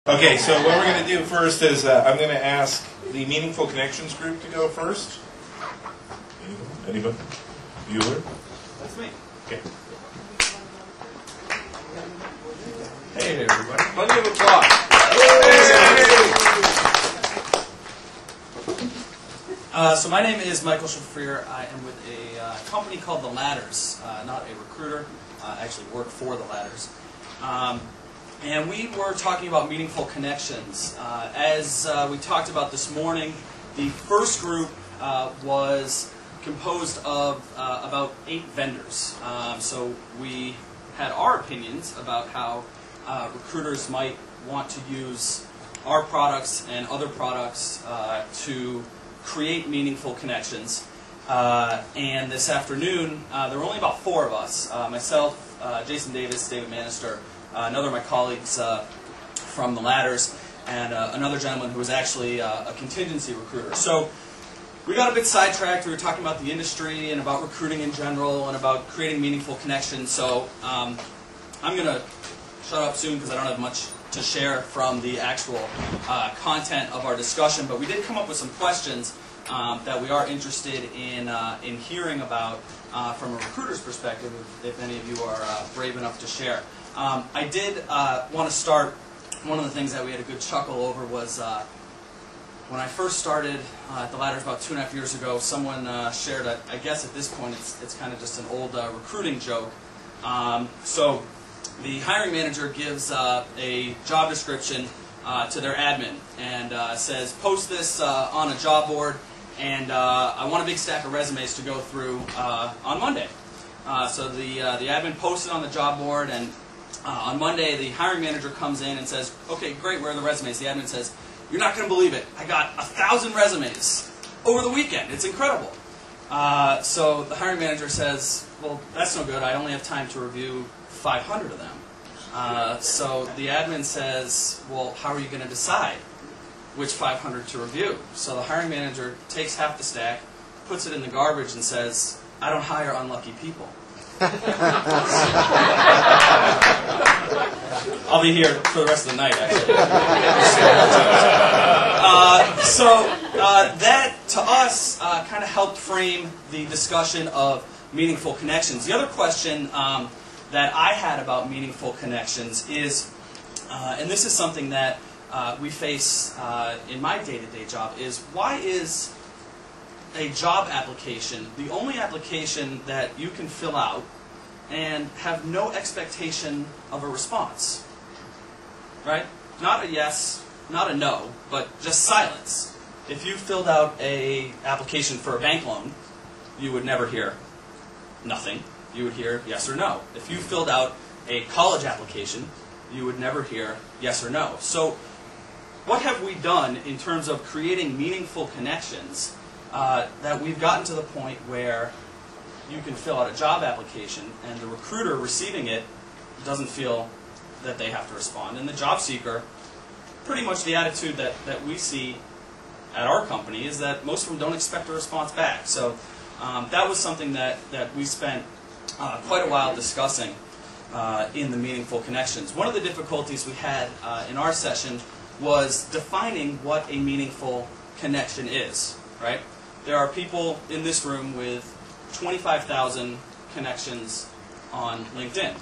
Okay, so what we're going to do first is I'm going to ask the Meaningful Connections group to go first. Anybody? Bueller? That's me. Okay. Hey everybody. Plenty of applause. So my name is Michael Shafrir. I am with a company called The Ladders, not a recruiter. I actually work for The Ladders. And we were talking about meaningful connections. As we talked about this morning, the first group was composed of about 8 vendors. So we had our opinions about how recruiters might want to use our products and other products to create meaningful connections. And this afternoon, there were only about 4 of us. Myself, Jason Davis, David Manister, another of my colleagues from The Ladders, and another gentleman who was actually a contingency recruiter. So we got a bit sidetracked. We were talking about the industry and about recruiting in general and about creating meaningful connections. So I'm going to shut up soon because I don't have much to share from the actual content of our discussion. But we did come up with some questions that we are interested in hearing about from a recruiter's perspective, if any of you are brave enough to share. I did want to start, one of the things that we had a good chuckle over was when I first started at The Ladders about 2.5 years ago, someone shared, I guess at this point it's kind of just an old recruiting joke. So the hiring manager gives a job description to their admin and says, post this on a job board, and I want a big stack of resumes to go through on Monday. So the admin posted on the job board, and on Monday the hiring manager comes in and says, okay, great, where are the resumes? The admin says, you're not going to believe it. I got 1,000 resumes over the weekend. It's incredible. So the hiring manager says, well, that's no good. I only have time to review 500 of them. So the admin says, well, how are you going to decide which 500 to review? So the hiring manager takes half the stack, puts it in the garbage, and says, I don't hire unlucky people. I'll be here for the rest of the night, actually. That, to us, kind of helped frame the discussion of meaningful connections. The other question that I had about meaningful connections is, and this is something that we face in my day-to-day job, is why is a job application the only application that you can fill out and have no expectation of a response? Right? Not a yes, not a no, but just silence. If you filled out an application for a bank loan, you would never hear nothing. You would hear yes or no. If you filled out a college application, you would never hear yes or no. So what have we done in terms of creating meaningful connections that we've gotten to the point where you can fill out a job application and the recruiter receiving it doesn't feel that they have to respond, and the job seeker, pretty much the attitude that we see at our company is that most of them don't expect a response back. So that was something that we spent quite a while discussing in the meaningful connections. One of the difficulties we had in our session was defining what a meaningful connection is, right? There are people in this room with 25,000 connections on LinkedIn.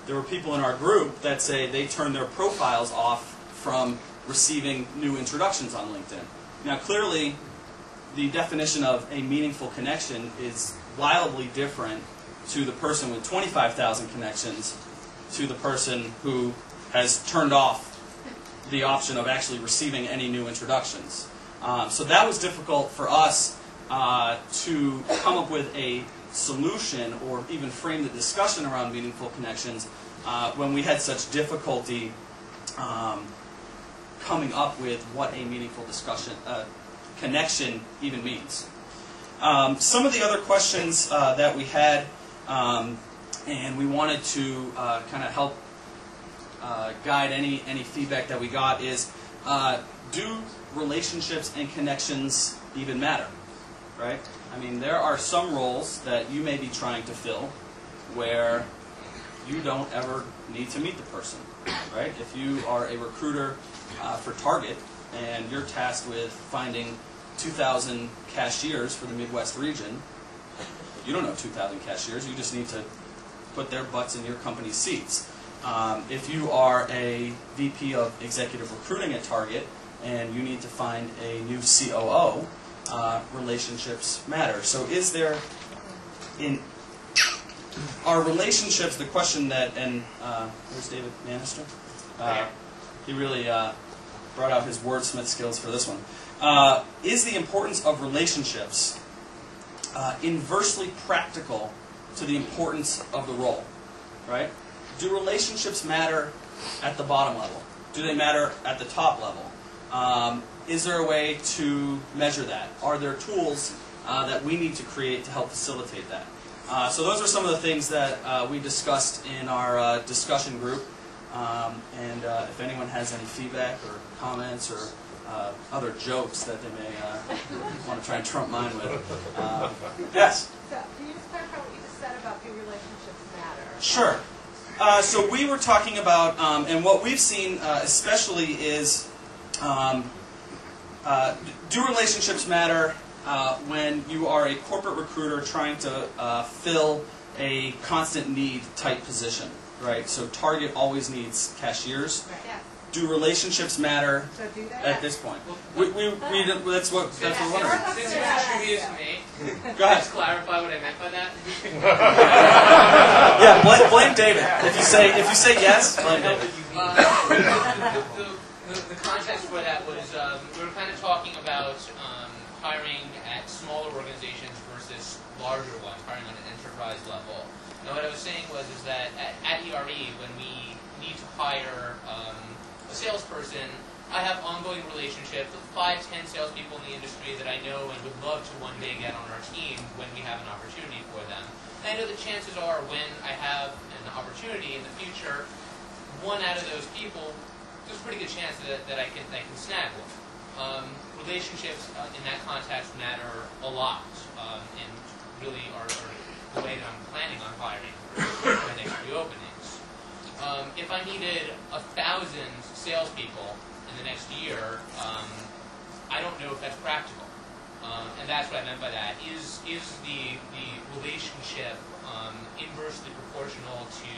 There were people in our group that say they turn their profiles off from receiving new introductions on LinkedIn. Now, clearly, the definition of a meaningful connection is wildly different to the person with 25,000 connections to the person who has turned off the option of actually receiving any new introductions. So that was difficult for us to come up with a solution or even frame the discussion around meaningful connections when we had such difficulty coming up with what a meaningful connection even means. Some of the other questions that we had, and we wanted to kind of help guide any feedback that we got, is do relationships and connections even matter? Right? I mean, there are some roles that you may be trying to fill where you don't ever need to meet the person, right? If you are a recruiter for Target and you're tasked with finding 2,000 cashiers for the Midwest region, you don't know 2,000 cashiers. You just need to put their butts in your company's seats. If you are a VP of executive recruiting at Target and you need to find a new COO, relationships matter. So is there, are relationships, the question that, and where's David Manister? He really brought out his wordsmith skills for this one. Is the importance of relationships inversely practical to the importance of the role, right? Do relationships matter at the bottom level? Do they matter at the top level? Is there a way to measure that? Are there tools that we need to create to help facilitate that? So those are some of the things that we discussed in our discussion group. And if anyone has any feedback or comments or other jokes that they may want to try and trump mine with. Yes? So, can you just clarify what you just said about do relationships matter? Sure. So we were talking about, and what we've seen especially is, do relationships matter when you are a corporate recruiter trying to fill a constant need type position, right? So Target always needs cashiers. Yes. Do relationships matter So do they? at this point? That's what we're wondering. Since you introduced me, Go ahead. just clarify what I meant by that. Yeah, blame David. If you say yes, blame David. The context for that was we were kind of talking about hiring at smaller organizations versus larger ones, hiring on an enterprise level. Now, what I was saying was that at ERE, when we need to hire a salesperson, I have ongoing relationships with 5-10 salespeople in the industry that I know and would love to one day get on our team when we have an opportunity for them. And I know the chances are when I have an opportunity in the future, one out of those people, there's a pretty good chance that I can snag one. Relationships in that context matter a lot, and really are the way that I'm planning on hiring for my next few openings. If I needed 1,000 salespeople in the next year, I don't know if that's practical. And that's what I meant by that. Is the relationship inversely proportional to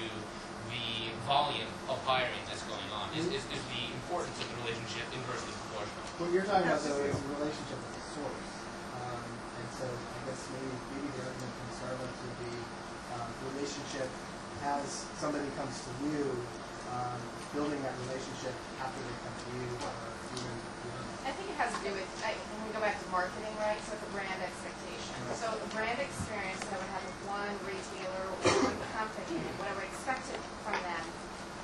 the volume of hiring that's going on? Is the importance of the relationship inversely proportional? What you're talking about, though, is a relationship with the source. And so I guess maybe the argument from Starbucks would be relationship as somebody comes to you, building that relationship after they come to you, or even beyond. I think it has to do with, when we go back to marketing, right, so it's a brand expectation. Right. So a brand experience that I would have with one retailer or one company, what I would expect it from them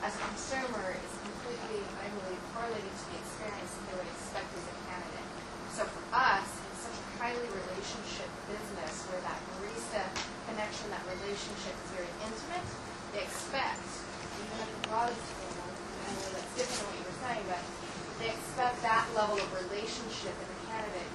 as a consumer is completely, I believe, correlated to the experience that they would expect as a candidate. So for us, it's such a highly relationship business where that barista connection, that relationship is very intimate. They expect, even if it was, I know that's different than what you were saying, but they expect that level of relationship in the candidate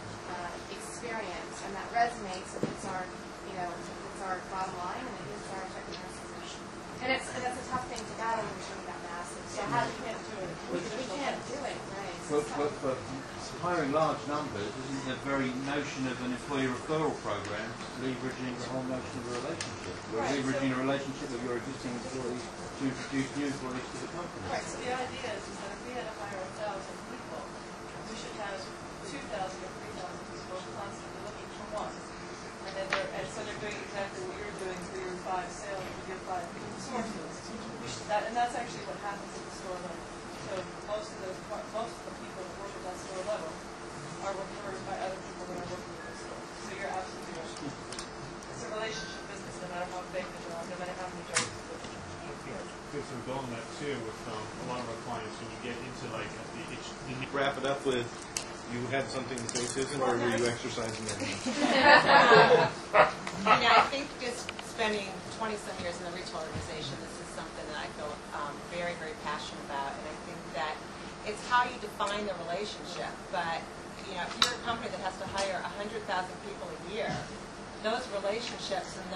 experience, and that resonates if it's our, it's our bottom line and it is our technical position. And that's a tough thing to battle when you're talking about massive. So how do you can't do it? We can't do it, right? But hiring large numbers isn't the very notion of an employee referral program leveraging the whole notion of a relationship. We're leveraging a relationship with your existing employees to introduce new employees to the company. Right, so the idea is that if we had to hire 1,000 people, we should have 2,000 or 3,000 people constantly looking for one. And so they're doing exactly what you're doing for your 5 sales, with your 5 sources. And that's actually what happens at the store level. So most of the people that work at that store level are referred by other people that are working at the store. So you're absolutely right. It's a relationship business, no matter how big the job, no matter how many jobs you put in. Good some goal on that too with a lot of our clients when you get into like the wrap it up with you had something to say, Susan, or were you exercising that? I think just spending 20-some years in the retail organization, this is something that I feel very, very passionate about, and I think that it's how you define the relationship. But if you're a company that has to hire 100,000 people a year, those relationships and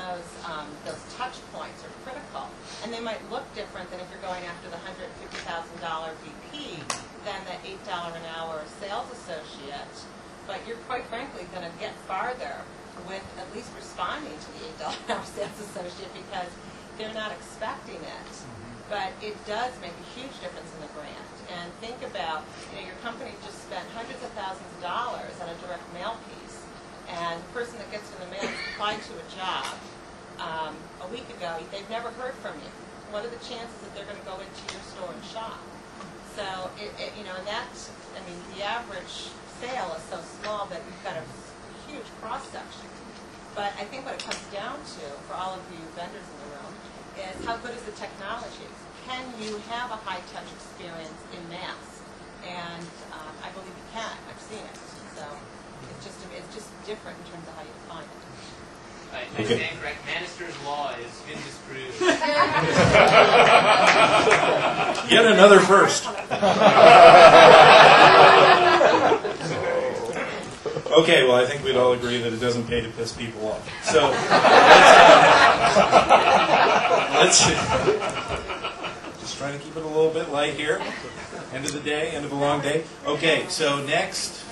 those touch points are critical. And they might look different than if you're going after the $150,000 VP than the $8 an hour sales associate. But you're quite frankly going to get farther with at least responding to the $8 an hour sales associate because they're not expecting it. But it does make a huge difference in the brand. And think about, your company just spent hundreds of thousands of dollars on a direct mail piece, and the person that gets it in the mail applied to a job a week ago, they've never heard from you. What are the chances that they're going to go into your store and shop? So, and that's, the average sale is so small that you've got a huge cross-section. But I think what it comes down to, for all of you vendors in the room, is how good is the technology? Can you have a high-touch experience in mass? And I believe you can. I've seen it. So it's just different in terms of how you define it. I stand correct. Manister's law has been disproved. Yet another first. Okay, well, I think we'd all agree that it doesn't pay to piss people off. So, let's just trying to keep it a little bit light here. End of the day, end of a long day. Okay, so next.